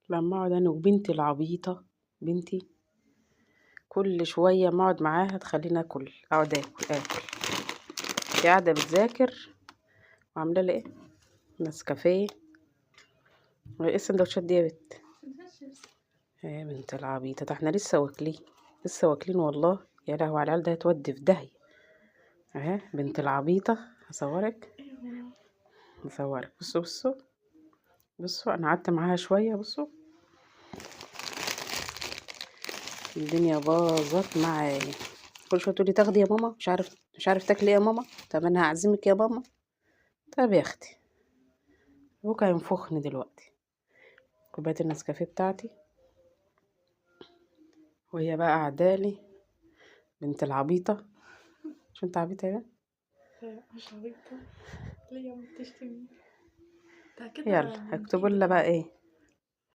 لما اقعد انا وبنتي العبيطة، بنتي كل شوية ما اقعد معاها تخليني اقعد اكل. هي قاعدة بتذاكر وعاملة لي ايه، نسكافيه. ايه السندوتشات دي يا بت؟ يا بنت العبيطة، ده احنا لسه واكلين والله. يا لهوي على العيال، ده هتودي في داهية. اهي بنت العبيطة، هصورك. بصوا انا قعدت معاها شوية. بصوا الدنيا باظت معايا. كل شوية تقولي تاخدي يا ماما، مش عارف تاكلي يا ماما. طب انا هعزمك يا ماما. طب يا اختي، ابوك هينفخني دلوقتي. كوباية النسكافيه بتاعتي، وهي بقى قعدالي بنت العبيطة. مش انت عبيطة يا بنت؟ لا مش عبيطة. ليه يا عم بتشتمني؟ ده كده يلا اكتبوا لنا بقى ايه